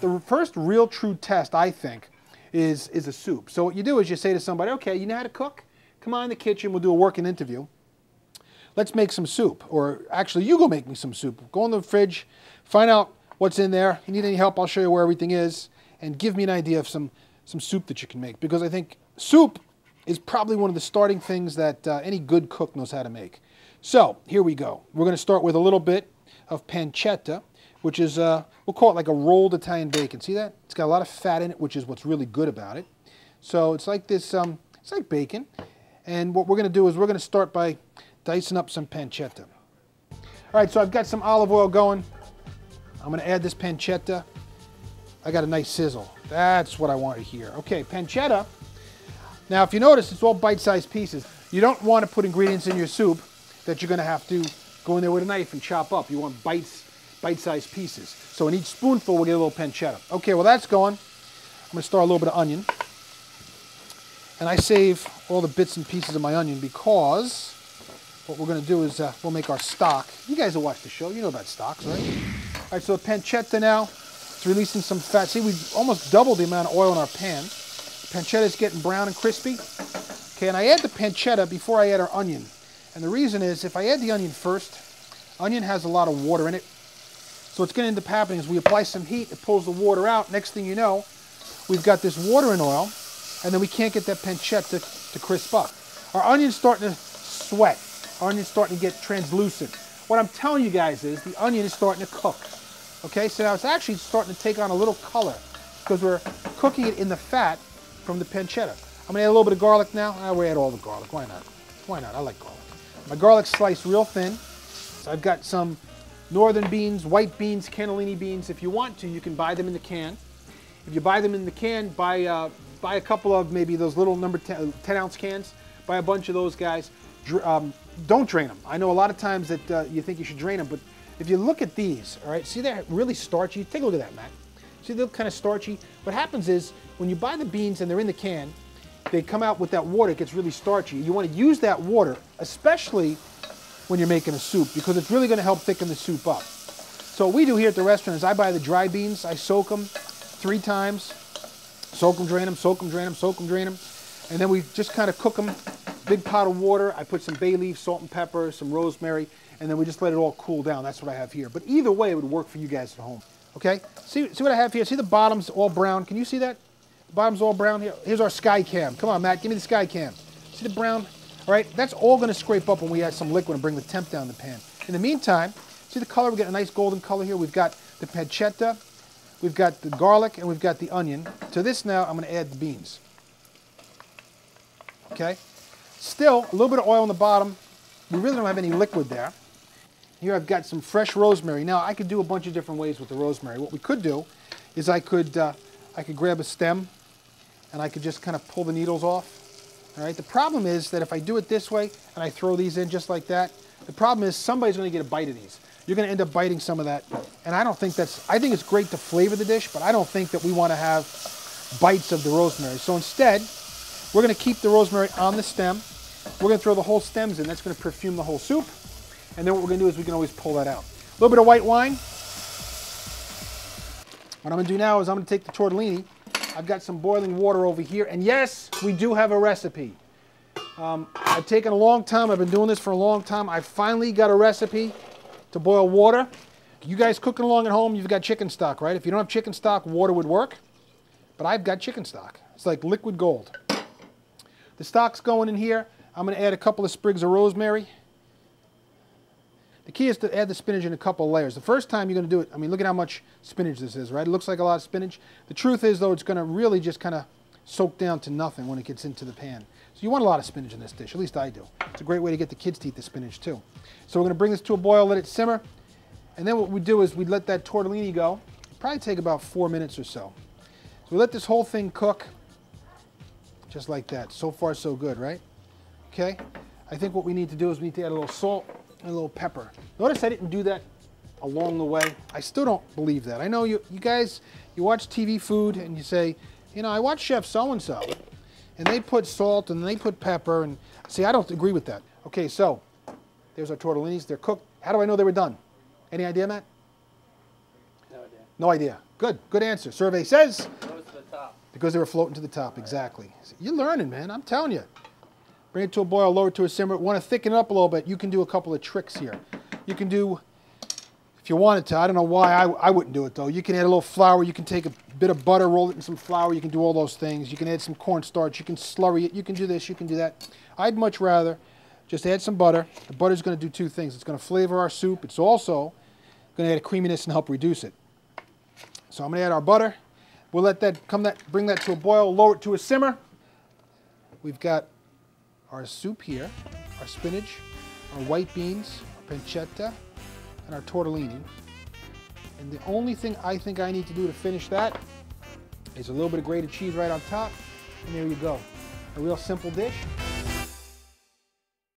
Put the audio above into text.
the first real true test, I think, is a soup. So what you do is you say to somebody, okay, you know how to cook? Come on in the kitchen, we'll do a working interview. Let's make some soup. Or actually, you go make me some soup. Go in the fridge, find out what's in there. If you need any help, I'll show you where everything is. And give me an idea of some soup that you can make. Because I think soup is probably one of the starting things that any good cook knows how to make. So, here we go. We're going to start with a little bit of pancetta, which is, we'll call it like a rolled Italian bacon. See that? It's got a lot of fat in it, which is what's really good about it. So it's like this, it's like bacon. And what we're going to do is we're going to start by dicing up some pancetta. All right, so I've got some olive oil going. I'm going to add this pancetta. I got a nice sizzle. That's what I want to hear. Okay, pancetta. Now, if you notice, it's all bite-sized pieces. You don't want to put ingredients in your soup that you're going to have to go in there with a knife and chop up. You want bite-sized pieces. So in each spoonful, we'll get a little pancetta. Okay, well that's going. I'm going to start a little bit of onion. And I save all the bits and pieces of my onion because what we're going to do is we'll make our stock. You guys will watch the show. You know about stocks, right? All right, so the pancetta now, it's releasing some fat. See, we've almost doubled the amount of oil in our pan. Pancetta is getting brown and crispy. Okay, and I add the pancetta before I add our onion. And the reason is, if I add the onion first, onion has a lot of water in it. So what's going to end up happening is we apply some heat, it pulls the water out. Next thing you know, we've got this water and oil, and then we can't get that pancetta to crisp up. Our onion's starting to sweat. Our onion's starting to get translucent. What I'm telling you guys is the onion is starting to cook. Okay, so now it's actually starting to take on a little color because we're cooking it in the fat from the pancetta. I'm going to add a little bit of garlic now. I will add all the garlic. Why not? Why not? I like garlic. My garlic's sliced real thin. So I've got some northern beans, white beans, cannellini beans. If you want to, you can buy them in the can. If you buy them in the can, buy a couple of maybe those little number 10 ounce cans. Buy a bunch of those guys. Don't drain them. I know a lot of times that you think you should drain them, but if you look at these, all right, see they're really starchy. Take a look at that, Matt. See, they look kind of starchy. What happens is when you buy the beans and they're in the can, they come out with that water. It gets really starchy. You want to use that water, especially when you're making a soup, because it's really going to help thicken the soup up. So what we do here at the restaurant is I buy the dry beans. I soak them 3 times. Soak them, drain them, soak them, drain them, soak them, drain them. And then we just kind of cook them. Big pot of water. I put some bay leaf, salt and pepper, some rosemary, and then we just let it all cool down. That's what I have here. But either way, it would work for you guys at home. Okay? See what I have here? See the bottom's all brown? Can you see that? The bottom's all brown here. Here's our sky cam. Come on, Matt, give me the sky cam. See the brown? All right, that's all going to scrape up when we add some liquid and bring the temp down in the pan. In the meantime, see the color? We get a nice golden color here. We've got the pancetta, we've got the garlic, and we've got the onion. To this now, I'm going to add the beans. Okay? Still, a little bit of oil on the bottom. We really don't have any liquid there. Here I've got some fresh rosemary. Now, I could do a bunch of different ways with the rosemary. What we could do is I could grab a stem and I could just kind of pull the needles off. All right, the problem is that if I do it this way and I throw these in just like that, the problem is somebody's going to get a bite of these. You're going to end up biting some of that. And I don't think I think it's great to flavor the dish, but I don't think that we want to have bites of the rosemary. So instead, we're going to keep the rosemary on the stem. We're going to throw the whole stems in. That's going to perfume the whole soup. And then what we're going to do is we can always pull that out. A little bit of white wine. What I'm going to do now is I'm going to take the tortellini. I've got some boiling water over here. And yes, we do have a recipe. I've taken a long time. I've been doing this for a long time. I finally got a recipe to boil water. You guys cooking along at home, you've got chicken stock, right? If you don't have chicken stock, water would work. But I've got chicken stock. It's like liquid gold. The stock's going in here. I'm going to add a couple of sprigs of rosemary. The key is to add the spinach in a couple of layers. The first time you're going to do it, I mean, look at how much spinach this is, right? It looks like a lot of spinach. The truth is, though, it's going to really just kind of soak down to nothing when it gets into the pan. So you want a lot of spinach in this dish, at least I do. It's a great way to get the kids to eat the spinach, too. So we're going to bring this to a boil, let it simmer. And then what we do is we let that tortellini go. It'll probably take about 4 minutes or so. So we let this whole thing cook, just like that. So far, so good, right? Okay? I think what we need to do is we need to add a little salt and a little pepper. Notice I didn't do that along the way. I still don't believe that. I know you guys, you watch TV food and you say, you know, I watch Chef so-and-so, and they put salt and they put pepper, and see, I don't agree with that. Okay, so there's our tortellinis. They're cooked. How do I know they were done? Any idea, Matt? No idea. No idea. Good. Good answer. Survey says Goes to the top. because they were floating to the top. Exactly. You're learning, man. I'm telling you. Bring it to a boil, lower it to a simmer. Want to thicken it up a little bit, you can do a couple of tricks here. You can do, if you wanted to, I don't know why I wouldn't do it though. You can add a little flour. You can take a bit of butter, roll it in some flour. You can do all those things. You can add some cornstarch. You can slurry it. You can do this. You can do that. I'd much rather just add some butter. The butter's going to do two things. It's going to flavor our soup. It's also going to add a creaminess and help reduce it. So I'm going to add our butter. We'll let that bring that to a boil, lower it to a simmer. We've got our soup here, our spinach, our white beans, our pancetta, and our tortellini. And the only thing I think I need to do to finish that is a little bit of grated cheese right on top, and there you go. A real simple dish.